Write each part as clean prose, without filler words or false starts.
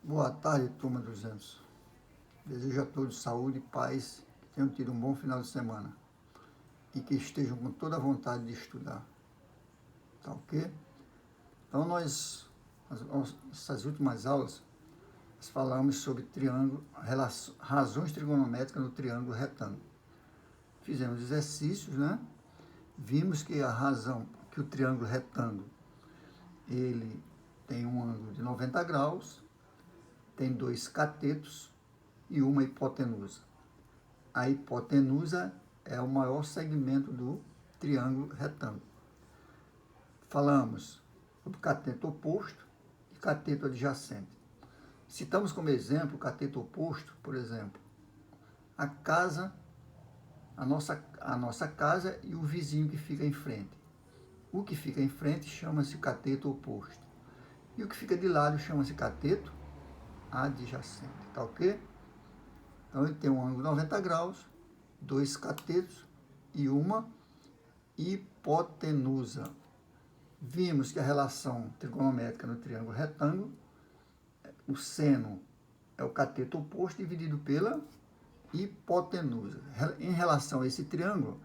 Boa tarde, turma 200. Desejo a todos saúde e paz, que tenham tido um bom final de semana e que estejam com toda a vontade de estudar. Tá ok? Então, nessas últimas aulas, nós falamos sobre triângulo, razões trigonométricas no triângulo retângulo. Fizemos exercícios, né? Vimos que a razão, que o triângulo retângulo, ele tem um ângulo de 90 graus, tem dois catetos e uma hipotenusa. A hipotenusa é o maior segmento do triângulo retângulo. Falamos do cateto oposto e cateto adjacente. Citamos como exemplo o cateto oposto, por exemplo, a casa, a nossa casa e o vizinho que fica em frente. O que fica em frente chama-se cateto oposto. E o que fica de lado chama-se cateto adjacente. Tá ok? Então ele tem um ângulo de 90 graus, dois catetos e uma hipotenusa. Vimos que a relação trigonométrica no triângulo retângulo, o seno é o cateto oposto dividido pela hipotenusa. Em relação a esse triângulo,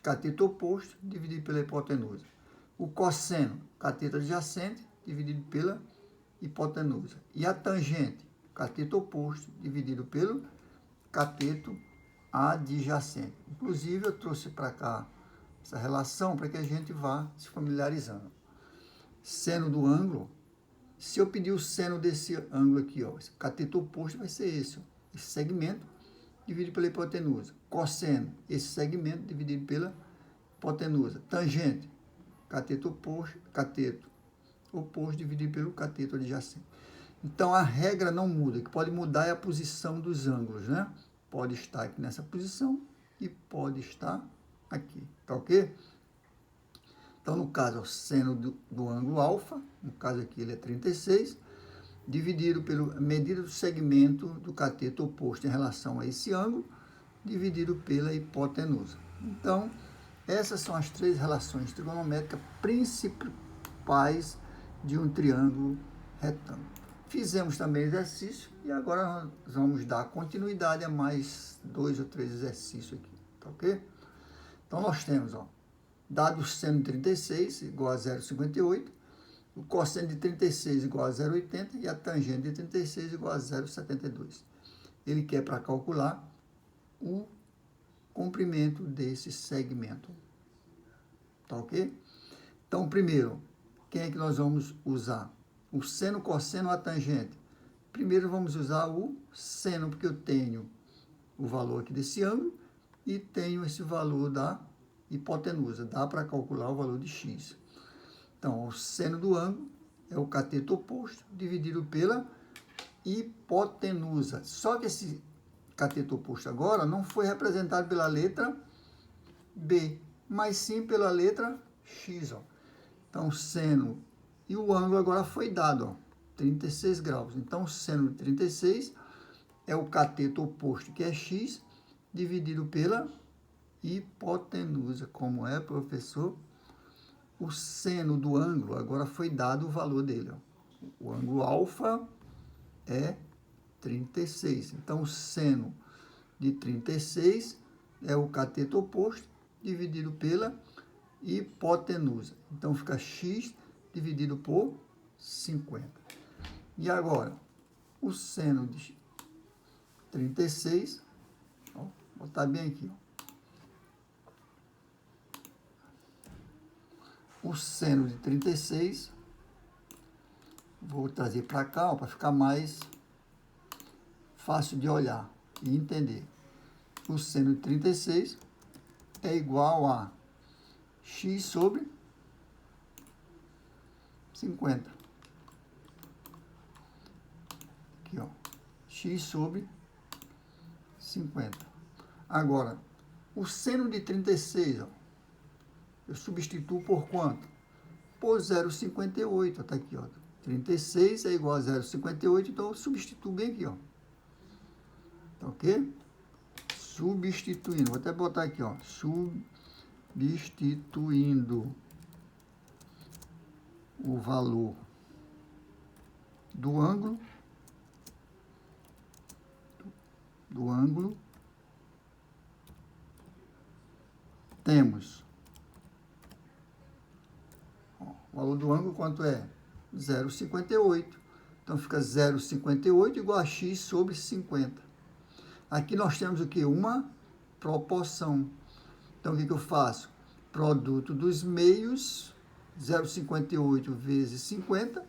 cateto oposto dividido pela hipotenusa. O cosseno, cateto adjacente dividido pela hipotenusa. E a tangente, cateto oposto dividido pelo cateto adjacente. Inclusive, eu trouxe para cá essa relação para que a gente vá se familiarizando. Seno do ângulo, se eu pedir o seno desse ângulo aqui, ó, esse cateto oposto vai ser esse, ó, esse segmento dividido pela hipotenusa. Cosseno, esse segmento dividido pela hipotenusa. Tangente, cateto oposto dividido pelo cateto adjacente. Então, a regra não muda. O que pode mudar é a posição dos ângulos, né? Pode estar aqui nessa posição e pode estar aqui, tá ok? Então, no caso, é o seno do ângulo alfa, no caso aqui ele é 36, dividido pela medida do segmento do cateto oposto em relação a esse ângulo, dividido pela hipotenusa. Então, essas são as três relações trigonométricas principais de um triângulo retângulo. Fizemos também exercício e agora nós vamos dar continuidade a mais 2 ou 3 exercícios aqui, tá ok? Então, nós temos, ó, dado o seno de 36 igual a 0,58, o cosseno de 36 igual a 0,80 e a tangente de 36 igual a 0,72. Ele quer para calcular o comprimento desse segmento, tá ok? Então, primeiro, quem é que nós vamos usar? O seno, cosseno ou a tangente? Primeiro vamos usar o seno, porque eu tenho o valor aqui desse ângulo e tenho esse valor da hipotenusa. Dá para calcular o valor de x. Então, o seno do ângulo é o cateto oposto dividido pela hipotenusa. Só que esse cateto oposto agora não foi representado pela letra B, mas sim pela letra x. Ó. Então, o seno e o ângulo agora foi dado, ó, 36 graus. Então, o seno de 36 é o cateto oposto, que é x, dividido pela hipotenusa. Como é, professor? O seno do ângulo, agora foi dado o valor dele. Ó. O ângulo alfa é 36. Então, o seno de 36 é o cateto oposto, dividido pela hipotenusa. Então, fica x dividido por 50. E agora, o seno de 36, ó, vou botar bem aqui, ó. O seno de 36, vou trazer para cá, para ficar mais fácil de olhar e entender. O seno de 36 é igual a x sobre 50. Aqui, ó. X sobre 50. Agora, o seno de 36, ó, eu substituo por quanto? Por 0,58. Tá aqui, ó. 36 é igual a 0,58, então eu substituo bem aqui, ó. Tá ok? Substituindo. Vou até botar aqui, ó. Substituindo o valor do ângulo do ângulo, temos, ó, o valor do ângulo quanto é? 0,58. Então, fica 0,58 igual a x sobre 50. Aqui nós temos o que? Uma proporção. Então, o que eu faço? Produto dos meios, 0,58 vezes 50,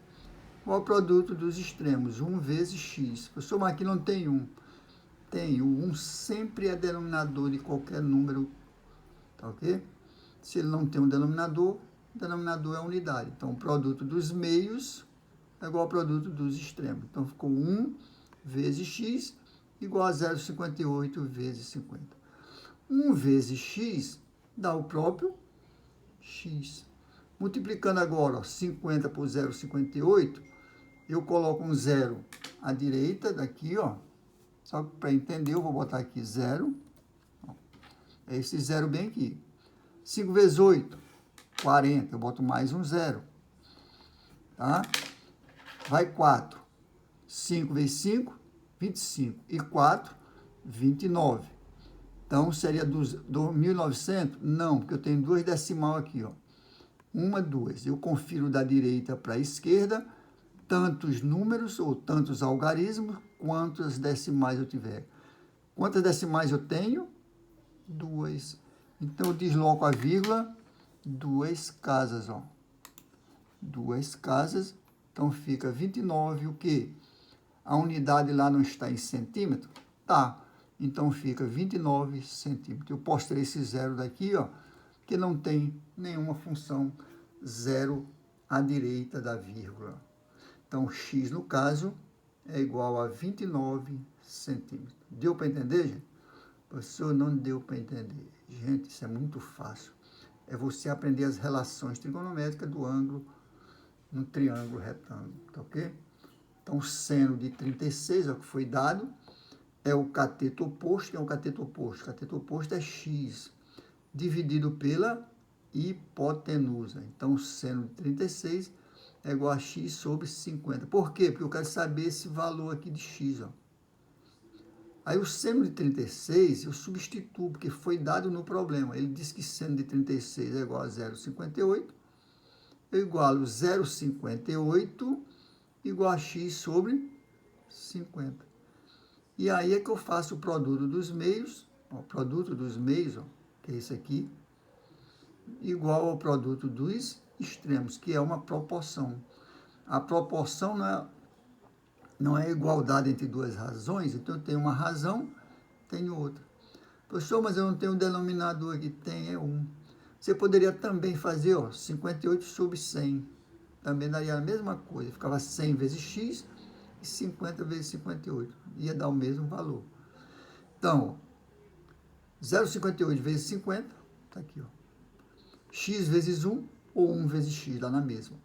igual ao produto dos extremos, 1 vezes x. Professor, mas aqui não tem 1. Tem, o 1 sempre é denominador de qualquer número, tá ok? Se ele não tem um denominador, o denominador é a unidade. Então, o produto dos meios é igual ao produto dos extremos. Então, ficou 1 vezes x igual a 0,58 vezes 50. 1 vezes x dá o próprio x. Multiplicando agora, ó, 50 por 0,58, eu coloco um zero à direita daqui, ó. Só para entender, eu vou botar aqui 0. É esse zero bem aqui. 5 vezes 8, 40. Eu boto mais um zero. Tá? Vai 4. 5 vezes 5, 25. E 4, 29. Então, seria do 1.900? Não, porque eu tenho duas decimal aqui, ó. 1, 2. Eu confiro da direita para a esquerda tantos números ou tantos algarismos, quantas decimais eu tiver. Quantas decimais eu tenho? 2. Então, eu desloco a vírgula 2 casas, ó. 2 casas. Então, fica 29, o quê? A unidade lá não está em centímetro? Tá. Então, fica 29 centímetros. Eu postei esse zero daqui, ó, que não tem nenhuma função zero à direita da vírgula. Então, x, no caso, é igual a 29 centímetros. Deu para entender, gente? Professor, não deu para entender. Gente, isso é muito fácil. É você aprender as relações trigonométricas do ângulo no triângulo retângulo, tá ok? Então, o seno de 36, é o que foi dado, é o cateto oposto. Quem é o cateto oposto? O cateto oposto é x, dividido pela hipotenusa. Então, o seno de 36 é igual a x sobre 50. Por quê? Porque eu quero saber esse valor aqui de x, ó. Aí, o seno de 36, eu substituo, porque foi dado no problema. Ele diz que seno de 36 é igual a 0,58. Eu igualo 0,58 igual a x sobre 50. E aí é que eu faço o produto dos meios, ó, o produto dos meios, ó, que é esse aqui, igual ao produto dos extremos, que é uma proporção. A proporção não é igualdade entre duas razões, então eu tenho uma razão, tenho outra. Professor, mas eu não tenho um denominador aqui, tem, é 1. Você poderia também fazer, ó, 58 sobre 100. Também daria a mesma coisa, ficava 100 vezes x e 50 vezes 58. Ia dar o mesmo valor. Então, 0,58 vezes 50, tá aqui, ó. X vezes 1 ou 1 vezes x, lá na mesma.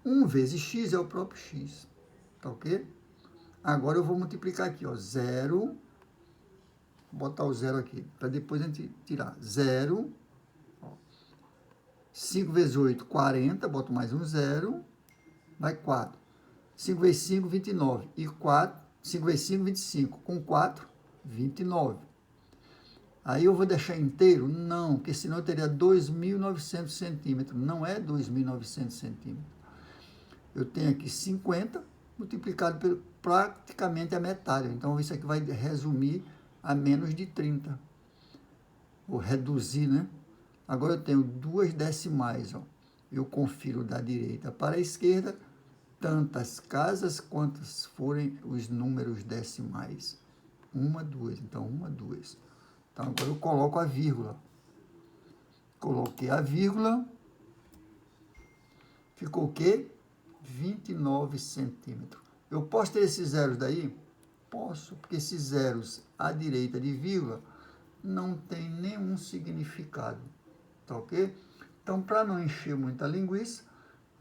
1 vezes x é o próprio x, tá ok? Agora eu vou multiplicar aqui, ó, 0, vou botar o 0 aqui, para depois a gente tirar. 0, 5 vezes 8, 40, boto mais um 0, vai 4. 5 vezes 5, 29. E 4, 5 vezes 5, 25. Com 4, 29. Aí eu vou deixar inteiro? Não, porque senão eu teria 2.900 centímetros. Não é 2.900 centímetros. Eu tenho aqui 50 multiplicado por praticamente a metade. Então, isso aqui vai resumir a menos de 30. Ou reduzir, né? Agora eu tenho duas decimais, ó. Eu confiro da direita para a esquerda tantas casas quantas forem os números decimais. 1, 2. Então, 1, 2. Então, agora eu coloco a vírgula. Coloquei a vírgula. Ficou o quê? 29 centímetros. Eu posso ter esses zeros daí? Posso, porque esses zeros à direita de vírgula não tem nenhum significado. Tá ok? Então, para não encher muita linguiça,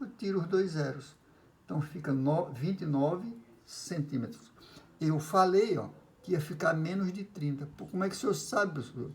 eu tiro os dois zeros. Então, fica 29 centímetros. Eu falei, ó, que ia ficar menos de 30. Como é que o senhor sabe, professor?